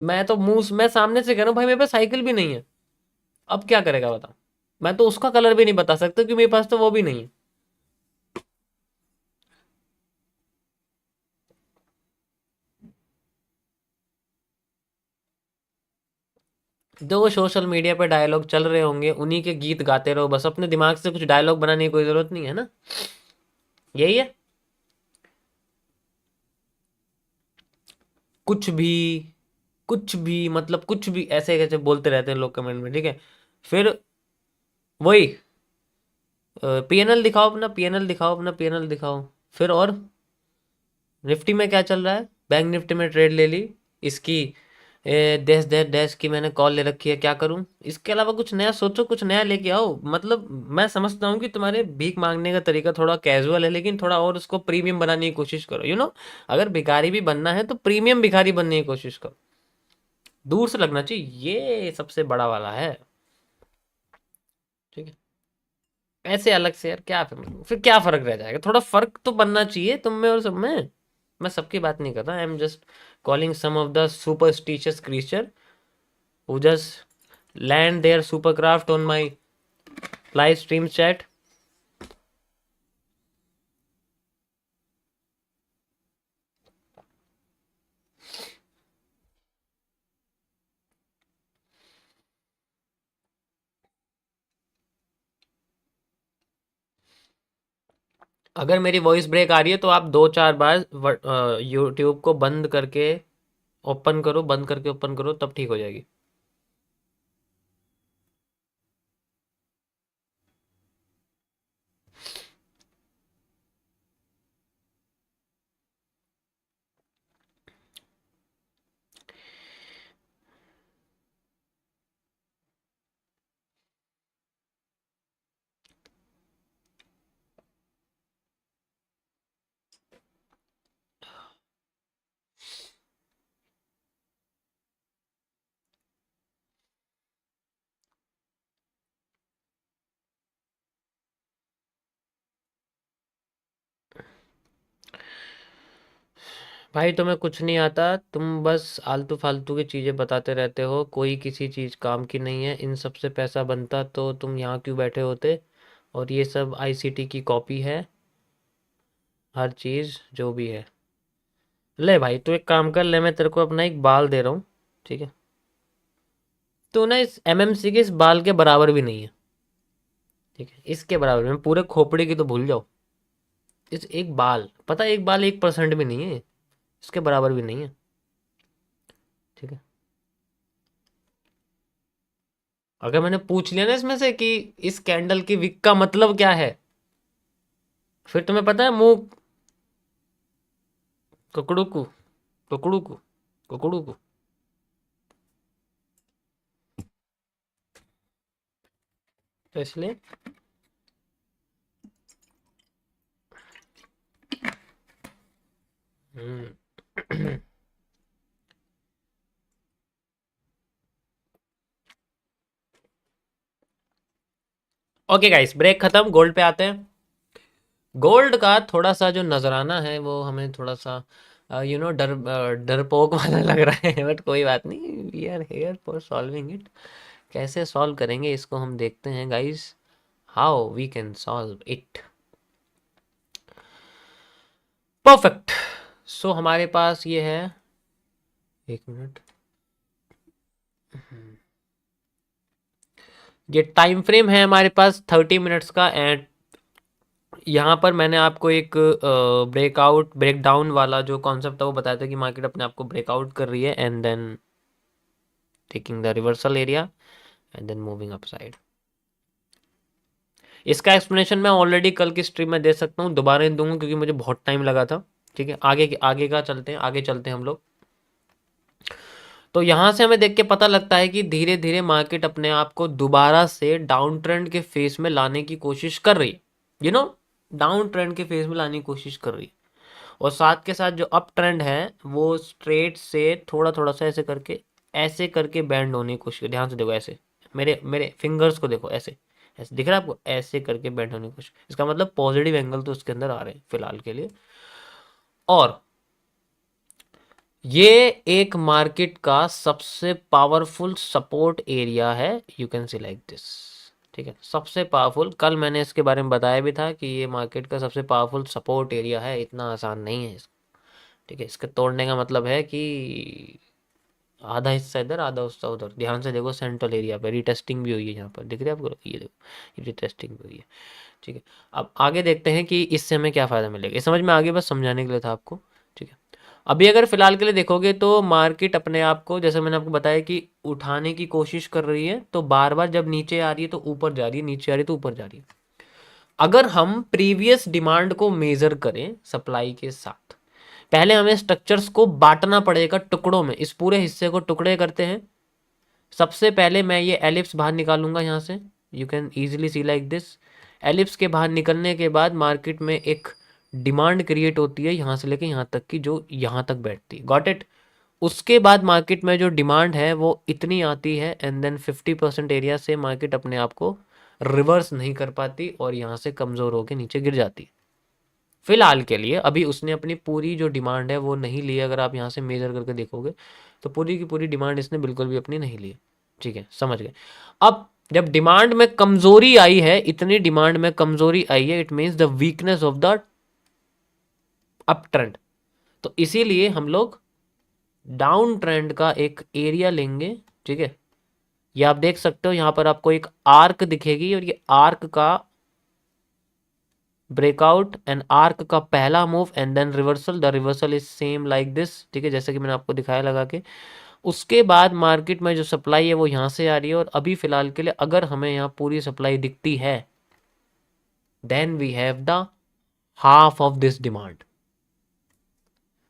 मैं तो मुंह मैं सामने से कह रहा हूँ भाई मेरे पास साइकिल भी नहीं है, अब क्या करेगा बता। मैं तो उसका कलर भी नहीं बता सकता क्योंकि मेरे पास तो वो भी नहीं है। जो सोशल मीडिया पे डायलॉग चल रहे होंगे उन्हीं के गीत गाते रहो बस, अपने दिमाग से कुछ डायलॉग बनाने की कोई जरूरत नहीं है ना। यही है। कुछ भी, कुछ भी मतलब कुछ भी ऐसे कैसे बोलते रहते हैं लोग कमेंट में, ठीक है। फिर वही पीएनएल दिखाओ अपना, पीएनएल दिखाओ अपना, पीएनएल दिखाओ। फिर और निफ्टी में क्या चल रहा है? बैंक निफ्टी में ट्रेड ले ली इसकी, डैश डैश डैश की मैंने कॉल ले रखी है, क्या करूं? इसके अलावा कुछ नया सोचो, कुछ नया लेके आओ। मतलब मैं समझता हूँ कि तुम्हारे भीख मांगने का तरीका थोड़ा कैजुअल है, लेकिन थोड़ा और उसको प्रीमियम बनाने की कोशिश करो, अगर भिखारी भी बनना है तो प्रीमियम भिखारी बनने की कोशिश करो। दूर से लगना चाहिए, ये सबसे बड़ा वाला है। ठीक है। ऐसे अलग से यार क्या फिर क्या फर्क रह जाएगा? थोड़ा फर्क तो बनना चाहिए तुम में और सब में। मैं सबकी बात नहीं कर रहा, I am just calling some of the superstitious creature who just land their supercraft on my live stream chat. अगर मेरी वॉइस ब्रेक आ रही है तो आप 2-4 बार यूट्यूब को बंद करके ओपन करो, बंद करके ओपन करो, तब ठीक हो जाएगी। भाई तुम्हें कुछ नहीं आता, तुम बस आलतू फालतू की चीजें बताते रहते हो, कोई किसी चीज काम की नहीं है। इन सब से पैसा बनता तो तुम यहाँ क्यों बैठे होते? और ये सब आईसीटी की कॉपी है, हर चीज जो भी है। ले भाई तू एक काम कर ले, मैं तेरे को अपना एक बाल दे रहा हूँ, ठीक है। तू ना इस एमएमसी के इस बाल के बराबर भी नहीं है, ठीक है, इसके बराबर में पूरे खोपड़े की तो भूल जाओ। इस एक बाल, पता है, एक बाल 1% भी नहीं है, इसके बराबर भी नहीं है, ठीक है। अगर मैंने पूछ लिया ना इसमें से कि इस कैंडल की विक का मतलब क्या है, फिर तुम्हें पता है मुंह कुकड़ू को, कुकड़ू को, कुकड़ू को। तो इसलिए हम्म। ओके गाइस, ब्रेक खत्म, गोल्ड पे आते हैं। गोल्ड का थोड़ा सा जो नजराना है वो हमें थोड़ा सा डरपोक वाला लग रहा है, बट कोई बात नहीं, we are here for solving it. कैसे सॉल्व करेंगे इसको हम देखते हैं guys, how we can solve it. Perfect. So हमारे पास ये है, 1 मिनट, ये टाइम फ्रेम है हमारे पास 30 मिनट्स का। एंड यहाँ पर मैंने आपको एक ब्रेकआउट ब्रेक डाउन वाला जो कॉन्सेप्ट था वो बताया था कि मार्केट अपने आप को ब्रेकआउट कर रही है and then taking the reversal area and then moving upside. इसका एक्सप्लेनेशन मैं ऑलरेडी कल की स्ट्रीम में दे सकता हूँ, दोबारा नहीं दूंगा क्योंकि मुझे बहुत टाइम लगा था। ठीक है, आगे आगे का चलते हैं, आगे चलते हैं हम लोग। तो यहाँ से हमें देख के पता लगता है कि धीरे धीरे मार्केट अपने आप को दोबारा से डाउन ट्रेंड के फेस में लाने की कोशिश कर रही है, यू नो डाउन ट्रेंड के फेस में लाने की कोशिश कर रही है। और साथ के साथ जो अप ट्रेंड है वो स्ट्रेट से थोड़ा थोड़ा सा ऐसे करके बैंड होने की कोशिश, ध्यान से देखो ऐसे, मेरे मेरे फिंगर्स को देखो, ऐसे ऐसे दिख रहा है आपको, ऐसे करके बैंड होने की कोशिश। इसका मतलब पॉजिटिव एंगल तो उसके अंदर आ रहे हैं फिलहाल के लिए। और ये एक मार्केट का सबसे पावरफुल सपोर्ट एरिया है, you can see like this. ठीक है, सबसे पावरफुल, कल मैंने इसके बारे में बताया भी था कि ये मार्केट का सबसे पावरफुल सपोर्ट एरिया है, इतना आसान नहीं है ठीक है, इसके तोड़ने का मतलब है कि आधा हिस्सा इधर आधा हिस्सा उधर। ध्यान से देखो, सेंट्रल एरिया पे रीटेस्टिंग भी हुई है, यहाँ पर दिख रही है आपको, ये देखो, ये रीटेस्टिंग भी हुई है। ठीक है, अब आगे देखते हैं कि इससे हमें क्या फ़ायदा मिलेगा, ये समझ में आगे, बस समझाने के लिए था आपको। ठीक है, अभी अगर फिलहाल के लिए देखोगे तो मार्केट अपने आप को, जैसे मैंने आपको बताया कि उठाने की कोशिश कर रही है, तो बार बार जब नीचे आ रही है तो ऊपर जा रही है, नीचे आ रही है तो ऊपर जा रही है। अगर हम प्रीवियस डिमांड को मेजर करें सप्लाई के साथ, पहले हमें स्ट्रक्चर्स को बांटना पड़ेगा टुकड़ों में, इस पूरे हिस्से को टुकड़े करते हैं। सबसे पहले मैं ये एलिप्स बाहर निकालूंगा यहाँ से, you can easily see like this. Ellipse के बाहर निकलने के बाद मार्केट में एक डिमांड क्रिएट होती है यहाँ से लेके यहाँ तक की, जो यहाँ तक बैठती है, गॉट इट। उसके बाद मार्केट में जो डिमांड है वो इतनी आती है, एंड देन 50% एरिया से मार्केट अपने आप को रिवर्स नहीं कर पाती और यहाँ से कमज़ोर होकर नीचे गिर जाती है। फिलहाल के लिए अभी उसने अपनी पूरी जो डिमांड है वो नहीं ली, अगर आप यहाँ से मेजर करके देखोगे तो पूरी की पूरी डिमांड इसने बिल्कुल भी अपनी नहीं ली। ठीक है, समझ गए। अब जब डिमांड में कमजोरी आई है, इतनी डिमांड में कमजोरी आई है, it means the weakness of the up trend. तो इसीलिए हम लोग डाउन ट्रेंड का एक एरिया लेंगे। ठीक है, ये आप देख सकते हो, यहाँ पर आपको एक आर्क दिखेगी और ये आर्क का ब्रेकआउट एंड आर्क का पहला move and then reversal, the reversal is same like this. ठीक है, जैसे कि मैंने आपको दिखाया लगा के। उसके बाद मार्केट में जो सप्लाई है वो यहाँ से आ रही है, और अभी फिलहाल के लिए अगर हमें यहाँ पूरी सप्लाई दिखती है, then we have the half of this demand.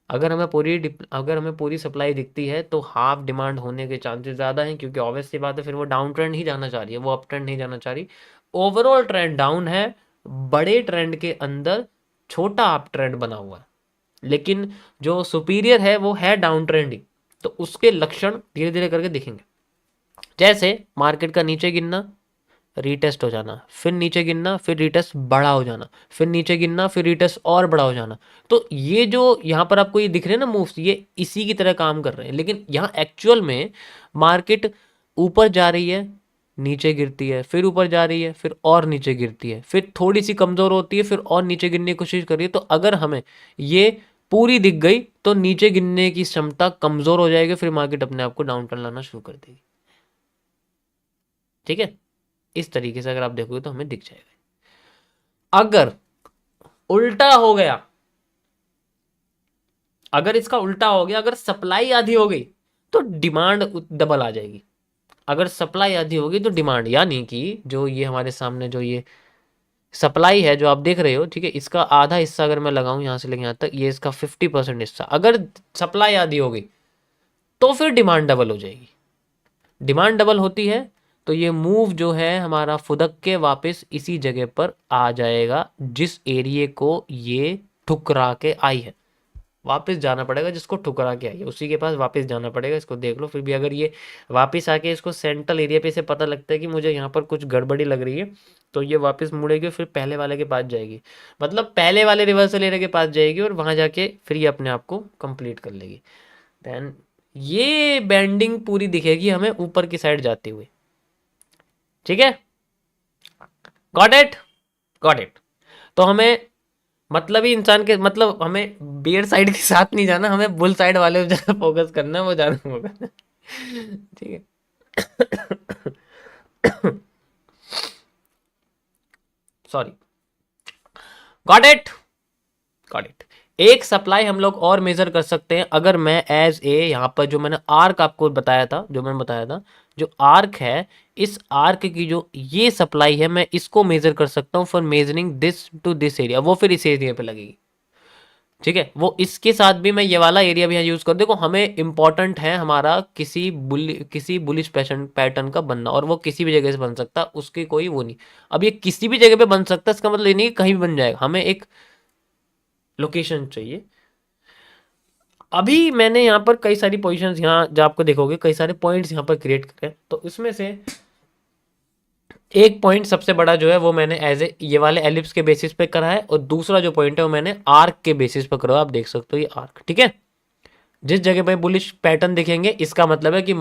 अगर हमें पूरी सप्लाई दिखती है तो हाफ डिमांड होने के चांसेस ज़्यादा हैं, क्योंकि ऑब्वियस सी बात है, फिर वो डाउन ट्रेंड ही जाना चाह रही है, वो अप ट्रेंड नहीं जाना चाह रही। ओवरऑल ट्रेंड डाउन है, बड़े ट्रेंड के अंदर छोटा अप ट्रेंड बना हुआ है, लेकिन जो सुपीरियर है वो है डाउन ट्रेंड ही। तो उसके लक्षण धीरे धीरे करके दिखेंगे, जैसे मार्केट का नीचे गिरना, रीटेस्ट हो जाना, फिर नीचे गिरना, फिर रीटेस्ट बड़ा हो जाना, फिर नीचे गिरना, फिर रीटेस्ट और बड़ा हो जाना। तो ये जो यहाँ पर आपको ये दिख रहे हैं ना मूव्स, ये इसी की तरह काम कर रहे हैं, लेकिन यहाँ एक्चुअल में मार्केट ऊपर जा रही है, नीचे गिरती है, फिर ऊपर जा रही है, फिर और नीचे गिरती है, फिर थोड़ी सी कमज़ोर होती है, फिर और नीचे गिरने की कोशिश कर रही है। तो अगर हमें ये पूरी दिख गई तो नीचे गिरने की क्षमता कमज़ोर हो जाएगी, फिर मार्केट अपने आप को डाउन टर्न लाना शुरू कर देगी। ठीक है, इस तरीके से अगर आप देखोगे तो हमें दिख जाएगा। अगर उल्टा हो गया, अगर इसका उल्टा हो गया, अगर सप्लाई आधी हो गई तो डिमांड डबल आ जाएगी। अगर सप्लाई आधी होगी तो डिमांड, यानी कि जो ये हमारे सामने जो ये सप्लाई है जो आप देख रहे हो, ठीक है, इसका आधा हिस्सा अगर मैं लगाऊं यहाँ से लेके यहाँ तक, ये इसका 50% हिस्सा, अगर सप्लाई आधी हो गई तो फिर डिमांड डबल हो जाएगी। डिमांड डबल होती है तो ये मूव जो है हमारा फुदक के वापस इसी जगह पर आ जाएगा, जिस एरिया को ये ठुकरा के आई है। वापस जाना पड़ेगा, जिसको ठुकरा के आई है उसी के पास वापस जाना पड़ेगा। इसको देख लो, फिर भी अगर ये वापस आके इसको सेंट्रल एरिया पे से पता लगता है कि मुझे यहाँ पर कुछ गड़बड़ी लग रही है, तो ये वापस मुड़ेगी, फिर पहले वाले के पास जाएगी, मतलब पहले वाले रिवर्सल एरिया के पास जाएगी, और वहाँ जाके फिर ये अपने आप को कंप्लीट कर लेगी। देन ये बैंडिंग पूरी दिखेगी हमें ऊपर की साइड जाती हुई। ठीक है, गॉट इट, गॉट इट। तो हमें मतलब ही इंसान के, मतलब हमें बियर साइड के साथ नहीं जाना, हमें बुल साइड वाले पे ज्यादा फोकस करना है, वो ज्यादा होगा। ठीक है। Sorry, got it, got it. एक सप्लाई हम लोग और मेजर कर सकते हैं, अगर मैं एज ए यहाँ पर जो मैंने आर्क आपको बताया था, जो मैंने बताया था, जो आर्क है, इस आर्क की जो ये सप्लाई है, मैं इसको मेजर कर सकता हूँ for measuring this to this area, वो फिर इस एरिया पे लगेगी। ठीक है, वो इसके साथ भी मैं ये वाला एरिया भी यहाँ यूज कर, देखो हमें इंपॉर्टेंट है हमारा किसी बुलिश पैटर्न का बनना, और वो किसी भी जगह से बन सकता है, उसकी कोई वो नहीं। अब ये किसी भी जगह पे बन सकता है, इसका मतलब ये नहीं कि कहीं भी बन जाएगा, हमें एक लोकेशन चाहिए। अभी मैंने यहाँ पर कई सारी पोजीशंस, यहाँ जो आपको देखोगे कई सारे पॉइंट्स यहाँ पर क्रिएट करे, तो इसमें से एक पॉइंट सबसे बड़ा जो है वो मैंने एज ए ये वाले एलिप्स के बेसिस पे करा है, और दूसरा जो पॉइंट है वो मैंने आर्क के बेसिस पे करा है। आप देख सकते हो ये आर्क, ठीक है। जिस जगह पे बुलिश पैटर्न दिखेंगे इसका मतलब है कि